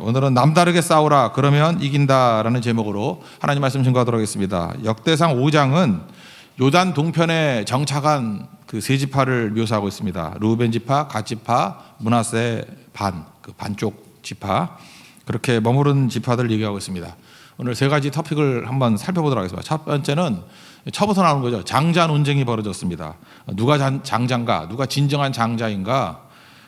오늘은 남다르게 싸우라 그러면 이긴다라는 제목으로 하나님 말씀 증거하도록 하겠습니다. 역대상 5장은 요단 동편에 정착한 그 세 지파를 묘사하고 있습니다. 르우벤 지파, 갓 지파, 므낫세 그 반쪽 지파, 그렇게 머무른 지파들을 얘기하고 있습니다. 오늘 세 가지 토픽을 한번 살펴보도록 하겠습니다. 첫 번째는 처음부터 나오는 거죠. 장자 논쟁이 벌어졌습니다. 누가 장자인가, 누가 진정한 장자인가.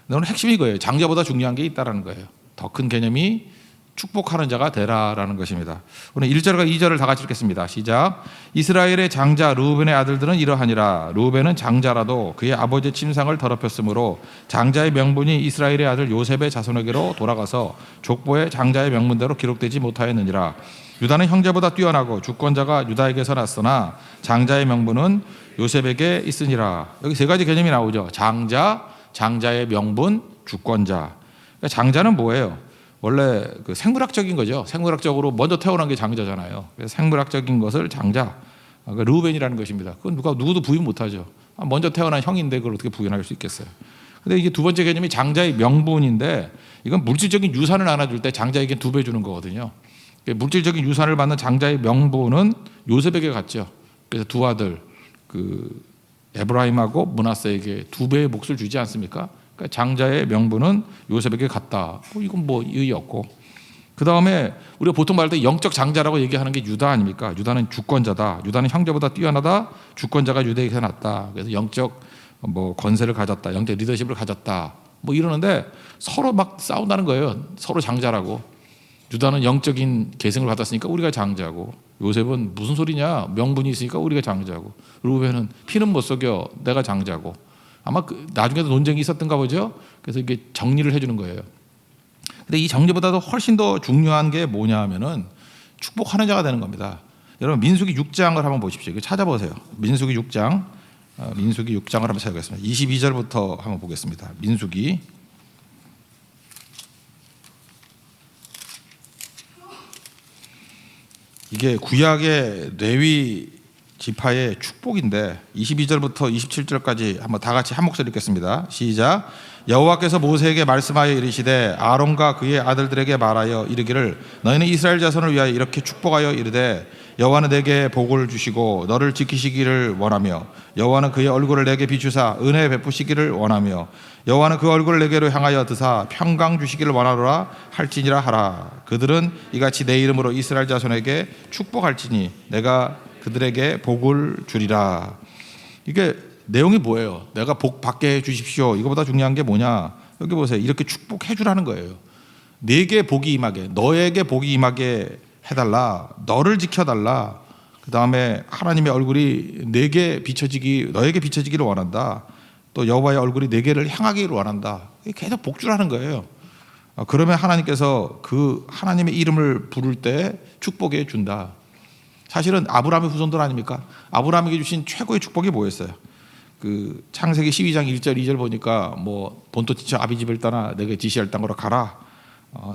오늘 핵심이 이거예요. 장자보다 중요한 게 있다라는 거예요. 더 큰 개념이 축복하는 자가 되라라는 것입니다. 오늘 1절과 2절을 다 같이 읽겠습니다. 시작. 이스라엘의 장자 르우벤의 아들들은 이러하니라. 르우벤은 장자라도 그의 아버지의 침상을 더럽혔으므로 장자의 명분이 이스라엘의 아들 요셉의 자손에게로 돌아가서 족보에 장자의 명분대로 기록되지 못하였느니라. 유다는 형제보다 뛰어나고 주권자가 유다에게서 났으나 장자의 명분은 요셉에게 있으니라. 여기 세 가지 개념이 나오죠. 장자, 장자의 명분, 주권자. 그러니까 장자는 뭐예요? 원래 그 생물학적인 거죠. 생물학적으로 먼저 태어난 게 장자잖아요. 그래서 생물학적인 것을 장자, 그러니까 르우벤이라는 것입니다. 그건 누구도 부인 못하죠. 먼저 태어난 형인데 그걸 어떻게 부인할 수 있겠어요? 근데 이게 두 번째 개념이 장자의 명분인데, 이건 물질적인 유산을 나눠줄 때 장자에게 2배 주는 거거든요. 물질적인 유산을 받는 장자의 명분은 요셉에게 갔죠. 그래서 두 아들 그 에브라임하고 므낫세에게 2배의 몫을 주지 않습니까? 그러니까 장자의 명분은 요셉에게 갔다. 이건 뭐 의의 없고. 그 다음에 우리가 보통 말할 때 영적 장자라고 얘기하는 게 유다 아닙니까? 유다는 주권자다. 유다는 형제보다 뛰어나다. 주권자가 유다에게서 났다. 그래서 영적 뭐 권세를 가졌다. 영적 리더십을 가졌다. 뭐 이러는데 서로 막 싸운다는 거예요. 서로 장자라고. 유다는 영적인 계승을 받았으니까 우리가 장자고, 요셉은 무슨 소리냐? 명분이 있으니까 우리가 장자고, 르우벤은 피는 못 속여 내가 장자고. 아마 나중에도 논쟁이 있었던가 보죠. 그래서 이게 정리를 해주는 거예요. 근데 이 정리보다도 훨씬 더 중요한 게 뭐냐 하면은 축복하는 자가 되는 겁니다. 여러분 민수기 6장을 한번 보십시오. 이거 찾아보세요. 민수기 6장, 민수기 6장을 한번 찾아보겠습니다. 22절부터 한번 보겠습니다. 민수기. 이게 구약의 레위 지파의 축복인데 22절부터 27절까지 한번 다 같이 한 목소리 읽겠습니다. 시작. 여호와께서 모세에게 말씀하여 이르시되 아론과 그의 아들들에게 말하여 이르기를 너희는 이스라엘 자손을 위하여 이렇게 축복하여 이르되 여호와는 내게 복을 주시고 너를 지키시기를 원하며 여호와는 그의 얼굴을 내게 비추사 은혜 베푸시기를 원하며 여호와는 그 얼굴을 내게로 향하여 드사 평강 주시기를 원하노라 할지니라 하라. 그들은 이같이 내 이름으로 이스라엘 자손에게 축복할지니 내가 그들에게 복을 주리라. 이게 내용이 뭐예요? 내가 복 받게 해 주십시오. 이거보다 중요한 게 뭐냐? 여기 보세요. 이렇게 축복해 주라는 거예요. 내게 복이 임하게, 너에게 복이 임하게 해달라. 너를 지켜달라. 그 다음에 하나님의 얼굴이 너에게 비춰지기를 원한다. 또 여호와의 얼굴이 내게를 향하기를 원한다. 계속 복 주라는 거예요. 그러면 하나님께서 그 하나님의 이름을 부를 때 축복해 준다. 사실은 아브라함의 후손들 아닙니까? 아브라함에게 주신 최고의 축복이 뭐였어요? 그 창세기 12장 1절 2절 보니까 뭐 본토 지쳐 아비 집을 떠나 내게 지시할 땅으로 가라.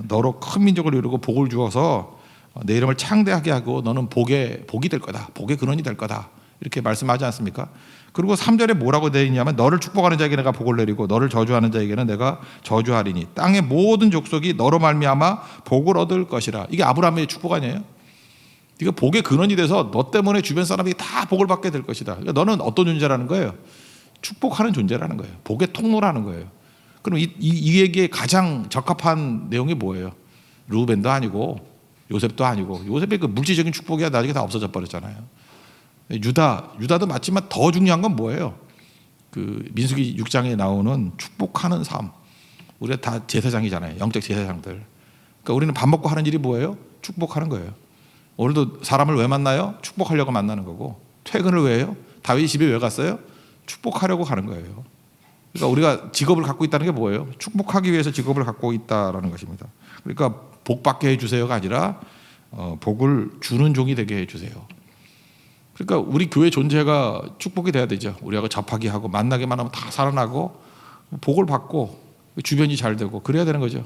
너로 큰 민족을 이루고 복을 주어서 내 이름을 창대하게 하고 너는 복이 될 거다. 복의 근원이 될 거다. 이렇게 말씀하지 않습니까? 그리고 3절에 뭐라고 되어 있냐면 너를 축복하는 자에게 내가 복을 내리고 너를 저주하는 자에게는 내가 저주하리니 땅의 모든 족속이 너로 말미암아 복을 얻을 것이라. 이게 아브라함의 축복 아니에요? 이거 복의 근원이 돼서 너 때문에 주변 사람이 다 복을 받게 될 것이다. 그러니까 너는 어떤 존재라는 거예요? 축복하는 존재라는 거예요. 복의 통로라는 거예요. 그럼 이 얘기에 가장 적합한 내용이 뭐예요? 르우벤도 아니고 요셉도 아니고, 요셉의 그 물질적인 축복이 나중에 다 없어져 버렸잖아요. 유다도 맞지만 더 중요한 건 뭐예요? 그 민수기 6장에 나오는 축복하는 삶. 우리가 다 제사장이잖아요. 영적 제사장들. 그러니까 우리는 밥 먹고 하는 일이 뭐예요? 축복하는 거예요. 오늘도 사람을 왜 만나요? 축복하려고 만나는 거고. 퇴근을 왜 해요? 다윗이 집에 왜 갔어요? 축복하려고 가는 거예요. 그러니까 우리가 직업을 갖고 있다는 게 뭐예요? 축복하기 위해서 직업을 갖고 있다라는 것입니다. 그러니까 복 받게 해주세요가 아니라 복을 주는 종이 되게 해주세요. 그러니까 우리 교회 존재가 축복이 돼야 되죠. 우리하고 접하게 하고 만나기만 하면 다 살아나고 복을 받고 주변이 잘 되고 그래야 되는 거죠.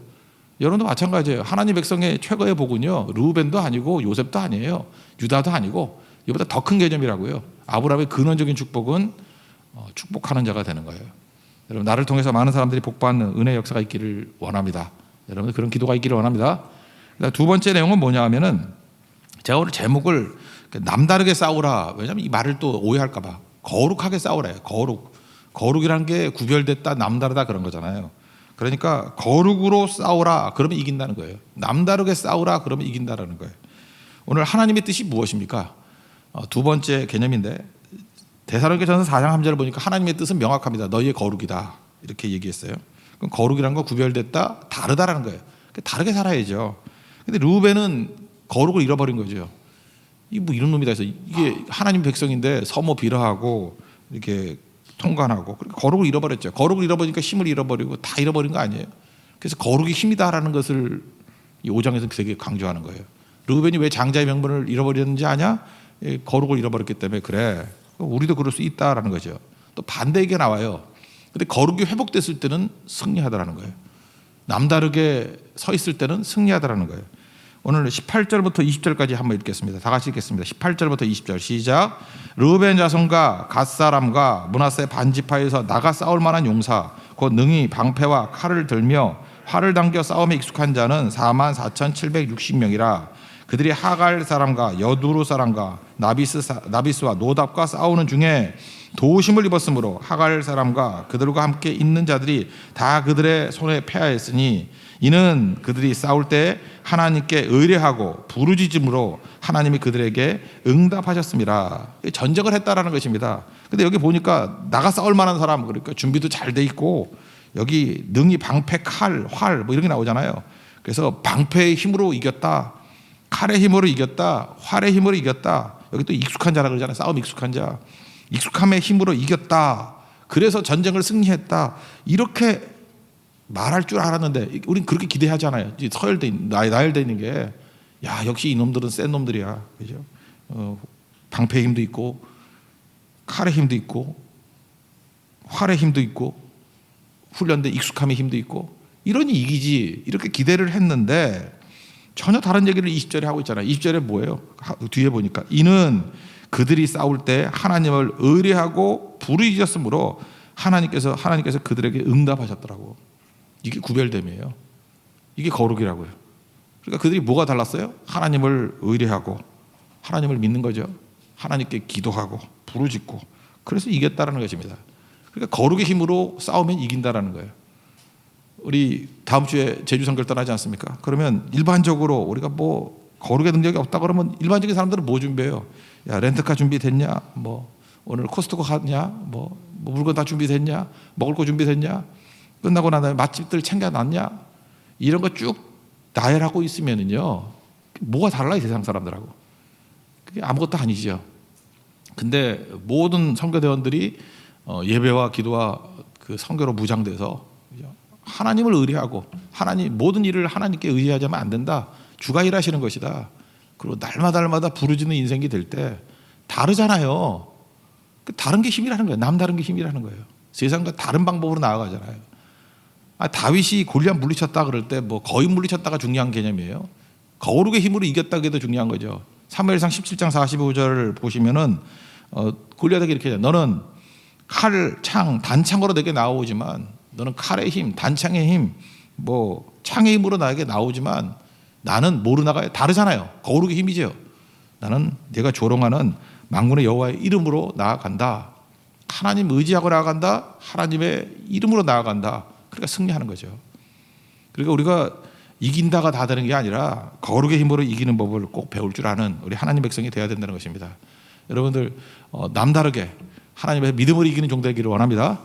여러분도 마찬가지예요. 하나님 백성의 최고의 복은요, 르우벤도 아니고 요셉도 아니에요. 유다도 아니고 이보다 더 큰 개념이라고요. 아브라함의 근원적인 축복은 축복하는 자가 되는 거예요. 여러분, 나를 통해서 많은 사람들이 복받는 은혜 역사가 있기를 원합니다. 여러분들 그런 기도가 있기를 원합니다. 두 번째 내용은 뭐냐 하면은 제가 오늘 제목을 남다르게 싸우라. 왜냐하면 이 말을 또 오해할까 봐. 거룩하게 싸우래요. 거룩이라는 게 구별됐다 남다르다 그런 거잖아요. 그러니까 거룩으로 싸우라 그러면 이긴다는 거예요. 남다르게 싸우라 그러면 이긴다라는 거예요. 오늘 하나님의 뜻이 무엇입니까? 두 번째 개념인데 데살로니가전서 4장 3절을 보니까 하나님의 뜻은 명확합니다. 너희의 거룩이다 이렇게 얘기했어요. 그럼 거룩이라는 건 구별됐다 다르다라는 거예요. 다르게 살아야죠. 근데 르우벤은 거룩을 잃어버린 거죠. 이 뭐 이런 놈이 다 있어. 이게 하나님 백성인데 서모 비라하고 이렇게 통관하고 거룩을 잃어버렸죠. 거룩을 잃어버리니까 힘을 잃어버리고 다 잃어버린 거 아니에요. 그래서 거룩이 힘이다라는 것을 이 5장에서 되게 강조하는 거예요. 르우벤이 왜 장자의 명분을 잃어버렸는지 아냐? 거룩을 잃어버렸기 때문에 그래. 우리도 그럴 수 있다라는 거죠. 또 반대 얘기가 나와요. 근데 거룩이 회복됐을 때는 승리하더라는 거예요. 남다르게 서 있을 때는 승리하더라는 거예요. 오늘 18절부터 20절까지 한번 읽겠습니다. 다 같이 읽겠습니다. 18절부터 20절 시작. 르우벤 자손과 갓 사람과 므낫세 반지파에서 나가 싸울 만한 용사 곧 능히 방패와 칼을 들며 활을 당겨 싸움에 익숙한 자는 44,760명이라. 그들이 하갈 사람과 여두루 사람과 나비스와 노답과 싸우는 중에 도심을 입었으므로 하갈 사람과 그들과 함께 있는 자들이 다 그들의 손에 패하였으니 이는 그들이 싸울 때 하나님께 의뢰하고 부르짖음으로 하나님이 그들에게 응답하셨습니다. 전쟁을 했다라는 것입니다. 근데 여기 보니까 나가 싸울 만한 사람, 그러니까 준비도 잘 돼 있고 여기 능히 방패, 칼, 활 뭐 이런 게 나오잖아요. 그래서 방패의 힘으로 이겼다, 칼의 힘으로 이겼다, 활의 힘으로 이겼다. 여기 또 익숙한 자라 그러잖아요. 싸움 익숙한 자, 익숙함의 힘으로 이겼다. 그래서 전쟁을 승리했다. 이렇게 말할 줄 알았는데 우린 그렇게 기대하잖아요. 나열돼 있는 게, 야 역시 이놈들은 센 놈들이야, 그죠? 방패의 힘도 있고 칼의 힘도 있고 활의 힘도 있고 훈련된 익숙함의 힘도 있고 이러니 이기지 이렇게 기대를 했는데 전혀 다른 얘기를 20절에 하고 있잖아요. 20절에 뭐예요? 뒤에 보니까 이는 그들이 싸울 때 하나님을 의뢰하고 부르짖었으므로 하나님께서 그들에게 응답하셨더라고. 이게 구별됨이에요. 이게 거룩이라고요. 그러니까 그들이 뭐가 달랐어요? 하나님을 의뢰하고 하나님을 믿는 거죠. 하나님께 기도하고 부르짖고 그래서 이겼다라는 것입니다. 그러니까 거룩의 힘으로 싸우면 이긴다라는 거예요. 우리 다음 주에 제주 선교를 떠나지 않습니까? 그러면 일반적으로 우리가 뭐 거룩의 능력이 없다 그러면 일반적인 사람들은 뭐 준비해요? 야 렌트카 준비됐냐? 뭐 오늘 코스트코 갔냐? 뭐 물건 다 준비됐냐? 먹을 거 준비됐냐? 끝나고 난 다음에 맛집들 챙겨놨냐? 이런 거 쭉 나열하고 있으면은요 뭐가 달라요 세상 사람들하고? 그게 아무것도 아니죠. 근데 모든 선교대원들이 예배와 기도와 그 선교로 무장돼서 하나님을 의뢰하고 모든 일을 하나님께 의지하자면 안 된다. 주가 일하시는 것이다. 그리고 날마다 부르짖는 인생이 될 때 다르잖아요. 다른 게 힘이라는 거예요. 남다른 게 힘이라는 거예요. 세상과 다른 방법으로 나아가잖아요. 다윗이 골리앗 물리쳤다 그럴 때 뭐 거의 물리쳤다가 중요한 개념이에요. 거룩의 힘으로 이겼다고 해도 중요한 거죠. 사무엘상 17장 45절 보시면은 골리앗에게 이렇게 해요. 너는 칼, 창, 단창으로 내게 나오지만 너는 칼의 힘, 단창의 힘, 뭐 창의 힘으로 나에게 나오지만 나는 뭐로 나가요? 다르잖아요. 거룩의 힘이죠. 나는 내가 조롱하는 만군의 여호와의 이름으로 나아간다. 하나님 의지하고 나아간다. 하나님의 이름으로 나아간다. 그러니까 승리하는 거죠. 그러니까 우리가 이긴다가 다 되는 게 아니라 거룩의 힘으로 이기는 법을 꼭 배울 줄 아는 우리 하나님 백성이 되어야 된다는 것입니다. 여러분들 남다르게 하나님의 믿음으로 이기는 종 되기를 원합니다.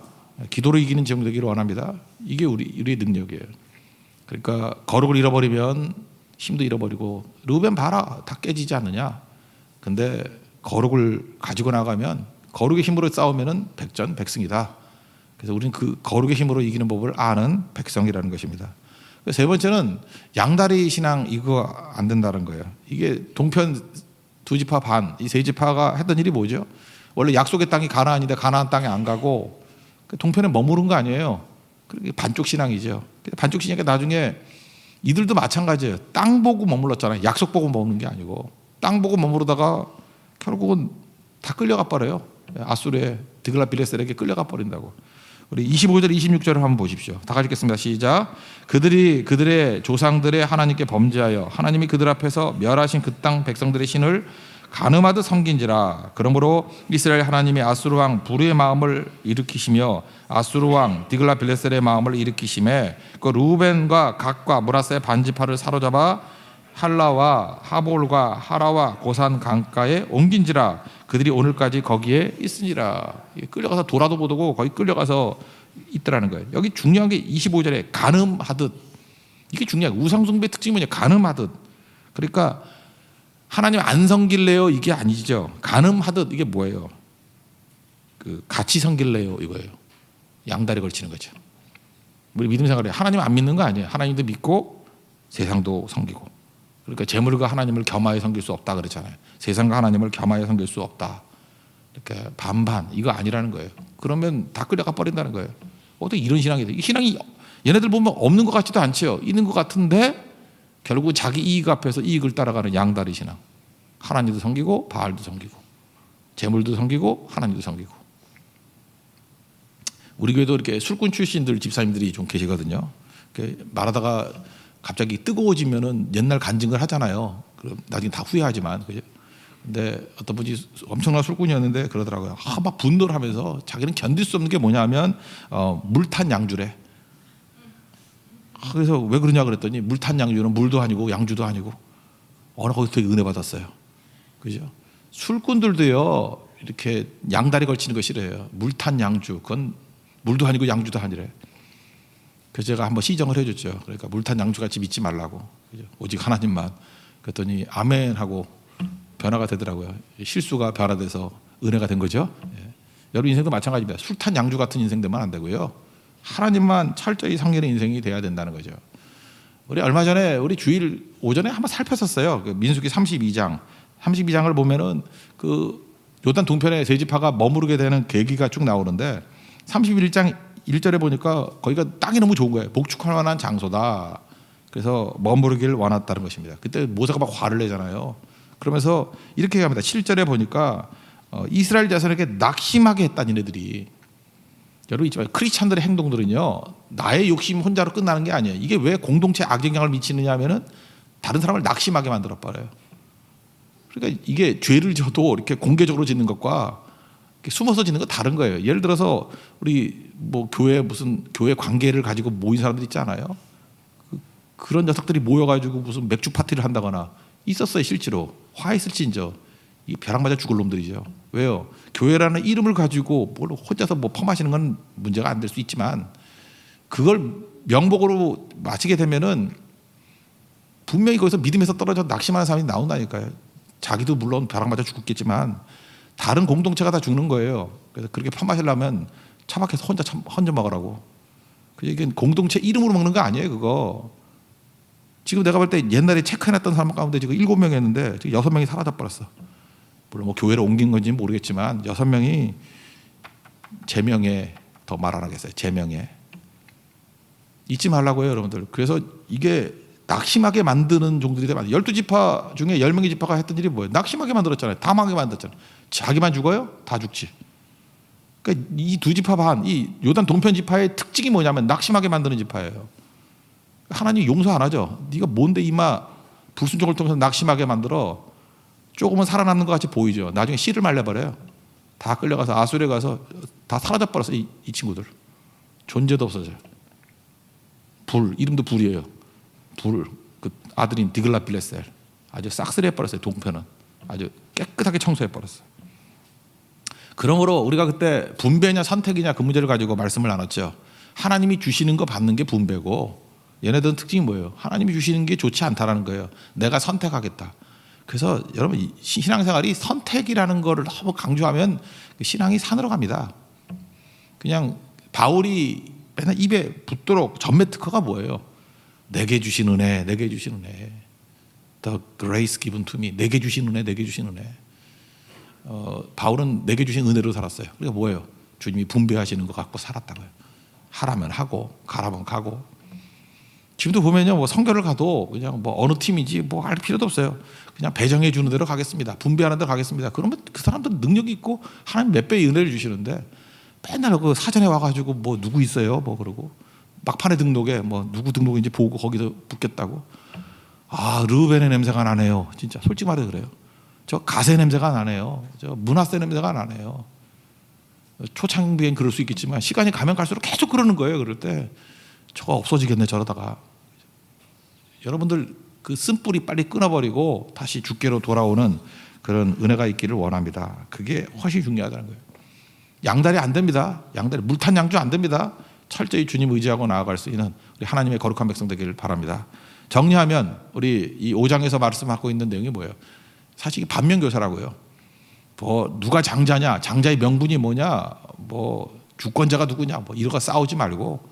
기도로 이기는 종 되기를 원합니다. 이게 우리의 능력이에요. 그러니까 거룩을 잃어버리면 힘도 잃어버리고 르우벤 봐라 다 깨지지 않느냐. 근데 거룩을 가지고 나가면 거룩의 힘으로 싸우면은 백전백승이다. 그래서 우리는 그 거룩의 힘으로 이기는 법을 아는 백성이라는 것입니다. 세 번째는 양다리 신앙 이거 안 된다는 거예요. 이게 동편 두 지파 반, 이 세 지파가 했던 일이 뭐죠? 원래 약속의 땅이 가나안인데 가나안 땅에 안 가고 동편에 머무른 거 아니에요. 그게 반쪽 신앙이죠. 반쪽 신앙이 나중에 이들도 마찬가지예요. 땅 보고 머물렀잖아요. 약속 보고 머무는 게 아니고 땅 보고 머무르다가 결국은 다 끌려가 버려요. 아수르의 드글랏빌레셀에게 끌려가 버린다고. 우리 25절 26절을 한번 보십시오. 다 같이 읽겠습니다. 시작. 그들이 그들의 조상들의 하나님께 범죄하여 하나님이 그들 앞에서 멸하신 그 땅 백성들의 신을 간음하듯 섬긴지라. 그러므로 이스라엘 하나님이 아수르 왕 부르의 마음을 일으키시며 아수르 왕 디글라빌레셀의 마음을 일으키심에 그 루벤과 갓과 므낫세의 반지파를 사로잡아 할라와 하볼과 하라와 고산 강가에 옮긴지라. 그들이 오늘까지 거기에 있으니라. 끌려가서 돌아도 못 오고 거기 끌려가서 있더라는 거예요. 여기 중요한 게 25절에 간음하듯, 이게 중요해요. 우상숭배의 특징이 뭐냐? 간음하듯. 그러니까 하나님 안 섬길래요? 이게 아니죠. 간음하듯 이게 뭐예요? 같이 섬길래요? 이거예요. 양다리 걸치는 거죠. 우리 믿음 생활에 하나님 안 믿는 거 아니에요. 하나님도 믿고 세상도 섬기고. 그러니까 재물과 하나님을 겸하여 섬길 수 없다 그랬잖아요. 세상과 하나님을 겸하여 섬길 수 없다. 이렇게 반반 이거 아니라는 거예요. 그러면 다 끌려가 버린다는 거예요. 어떻게 이런 신앙이 돼? 이 신앙이 얘네들 보면 없는 것 같지도 않죠. 있는 것 같은데 결국 자기 이익 앞에서 이익을 따라가는 양다리 신앙. 하나님도 섬기고 바알도 섬기고 재물도 섬기고 하나님도 섬기고. 우리 교회도 이렇게 술꾼 출신들 집사님들이 좀 계시거든요. 말하다가 갑자기 뜨거워지면은 옛날 간증을 하잖아요. 그럼 나중에 다 후회하지만, 그죠? 근데 어떤 분이 엄청난 술꾼이었는데 그러더라고요. 막 분노를 하면서 자기는 견딜 수 없는 게 뭐냐면 물탄 양주래. 그래서 왜 그러냐 그랬더니 물탄 양주는 물도 아니고 양주도 아니고 거기서 되게 은혜 받았어요. 그죠? 술꾼들도요 이렇게 양다리 걸치는 거 싫어해요. 물탄 양주, 그건 물도 아니고 양주도 아니래. 그래서 제가 한번 시정을 해줬죠. 그러니까 물탄 양주같이 믿지 말라고. 그죠? 오직 하나님만. 그랬더니 아멘 하고 변화가 되더라고요. 실수가 변화돼서 은혜가 된 거죠. 예. 여러분 인생도 마찬가지입니다. 술탄 양주 같은 인생 되면 안 되고요. 하나님만 철저히 섬기는 인생이 돼야 된다는 거죠. 우리 얼마 전에 우리 주일 오전에 한번 살폈었어요. 민수기 32장을 보면은 그 요단 동편에 세 지파가 머무르게 되는 계기가 쭉 나오는데 31장 1절에 보니까 거기가 땅이 너무 좋은 거예요. 복축할 만한 장소다. 그래서 머무르길 원했다는 것입니다. 그때 모세가 막 화를 내잖아요. 그러면서 이렇게 합니다. 7절에 보니까 이스라엘 자손에게 낙심하게 했다 니네들이. 여러분 있지만 크리스찬들의 행동들은요 나의 욕심 혼자로 끝나는 게 아니에요. 이게 왜 공동체 악영향을 미치느냐 하면은 다른 사람을 낙심하게 만들어 버려요. 그러니까 이게 죄를 져도 이렇게 공개적으로 짓는 것과 이렇게 숨어서 짓는 거 다른 거예요. 예를 들어서 우리 뭐 무슨 교회 관계를 가지고 모인 사람들 있잖아요. 그런 녀석들이 모여가지고 무슨 맥주 파티를 한다거나 있었어요. 실제로 화했을진저. 이 벼락 맞아 죽을 놈들이죠. 왜요? 교회라는 이름을 가지고 뭘 혼자서 뭐 퍼마시는 건 문제가 안 될 수 있지만 그걸 명목으로 마치게 되면은 분명히 거기서 믿음에서 떨어져 낙심하는 사람이 나온다니까요. 자기도 물론 벼락 맞아 죽겠지만 다른 공동체가 다 죽는 거예요. 그래서 그렇게 퍼마시려면 차박해서 혼자 먹으라고. 이게 공동체 이름으로 먹는 거 아니에요, 그거. 지금 내가 볼 때 옛날에 체크해놨던 사람 가운데 지금 7명이었는데 지금 6명이 사라져 버렸어. 물론 뭐 교회를 옮긴 건지는 모르겠지만 6명이 제명에 더 말 안 하겠어요. 제명에 잊지 말라고요, 여러분들. 그래서 이게 낙심하게 만드는 종들이 되면 12지파 중에 10명의 지파가 했던 일이 뭐예요? 낙심하게 만들었잖아요. 다 망하게 만들었잖아요. 자기만 죽어요? 다 죽지. 그러니까 이 두 지파 반, 이 요단 동편 지파의 특징이 뭐냐면 낙심하게 만드는 지파예요. 하나님 용서 안 하죠. 네가 뭔데 이마 불순종을 통해서 낙심하게 만들어. 조금은 살아남는 것 같이 보이죠. 나중에 씨를 말려버려요. 다 끌려가서 아수르에 가서 다 사라져버렸어요. 이 친구들. 존재도 없어져요. 이름도 불이에요. 그 아들인 디글라빌레셀 아주 싹쓸이 해버렸어요. 동편은 아주 깨끗하게 청소해버렸어요. 그러므로 우리가 그때 분배냐 선택이냐 그 문제를 가지고 말씀을 나눴죠. 하나님이 주시는 거 받는 게 분배고 얘네들은 특징이 뭐예요? 하나님이 주시는 게 좋지 않다라는 거예요. 내가 선택하겠다. 그래서 여러분 신앙생활이 선택이라는 거를 너무 강조하면 신앙이 산으로 갑니다. 그냥 바울이 맨날 입에 붙도록 전매 특허가 뭐예요? 내게 주신 은혜, 내게 주신 은혜. The grace given to me. 내게 주신 은혜, 내게 주신 은혜. 바울은 내게 주신 은혜로 살았어요. 그러니까 뭐예요? 주님이 분배하시는 거 갖고 살았다고요. 하라면 하고 가라면 가고. 지금도 보면요, 뭐 선교를 가도 그냥 뭐 어느 팀인지 뭐 알 필요도 없어요. 그냥 배정해 주는 대로 가겠습니다. 분배하는 대로 가겠습니다. 그러면 그 사람들은 능력이 있고 하나님 몇 배의 은혜를 주시는데 맨날 그 사전에 와가지고 뭐 누구 있어요? 뭐 그러고 막판에 등록에 뭐 누구 등록인지 보고 거기서 붙겠다고. 아, 르우벤의 냄새가 나네요. 진짜 솔직히 말해 그래요. 저 가세 냄새가 나네요. 저 문화세 냄새가 나네요. 초창기엔 그럴 수 있겠지만 시간이 가면 갈수록 계속 그러는 거예요. 그럴 때 저거 없어지겠네 저러다가. 여러분들 그 쓴뿌리 빨리 끊어버리고 다시 주께로 돌아오는 그런 은혜가 있기를 원합니다. 그게 훨씬 중요하다는 거예요. 양다리 안 됩니다. 양다리 물탄 양주 안 됩니다. 철저히 주님 의지하고 나아갈 수 있는 우리 하나님의 거룩한 백성 되기를 바랍니다. 정리하면 우리 이 5장에서 말씀하고 있는 내용이 뭐예요? 사실 반면교사라고요. 뭐 누가 장자냐, 장자의 명분이 뭐냐, 뭐 주권자가 누구냐, 뭐 이런 거 싸우지 말고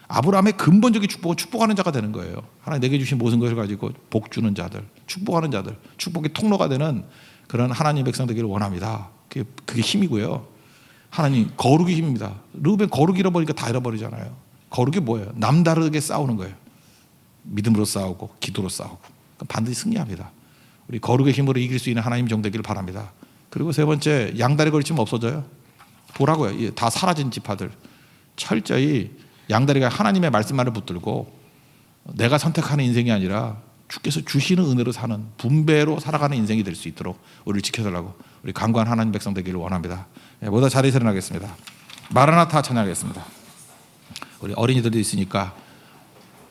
아브라함의 근본적인 축복은 축복하는 자가 되는 거예요. 하나님 내게 주신 모든 것을 가지고 복 주는 자들, 축복하는 자들, 축복의 통로가 되는 그런 하나님 백성 되기를 원합니다. 그게 힘이고요. 하나님 거룩이 힘입니다. 르우벤 거룩 잃어버리니까 다 잃어버리잖아요. 거룩이 뭐예요? 남다르게 싸우는 거예요. 믿음으로 싸우고 기도로 싸우고 반드시 승리합니다. 우리 거룩의 힘으로 이길 수 있는 하나님 종 되기를 바랍니다. 그리고 세 번째, 양다리 걸치면 없어져요. 보라고요. 다 사라진 지파들 철저히 양다리가 하나님의 말씀만을 붙들고 내가 선택하는 인생이 아니라 주께서 주시는 은혜로 사는 분배로 살아가는 인생이 될 수 있도록 우리를 지켜달라고 우리 강구한 하나님 백성 되기를 원합니다. 모두 자리에서 일어나겠습니다. 마라나타 찬양하겠습니다. 우리 어린이들도 있으니까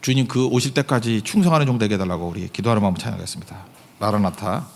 주님 그 오실 때까지 충성하는 종 되게 해달라고 우리 기도하는 마음 찬양하겠습니다. 마라나타.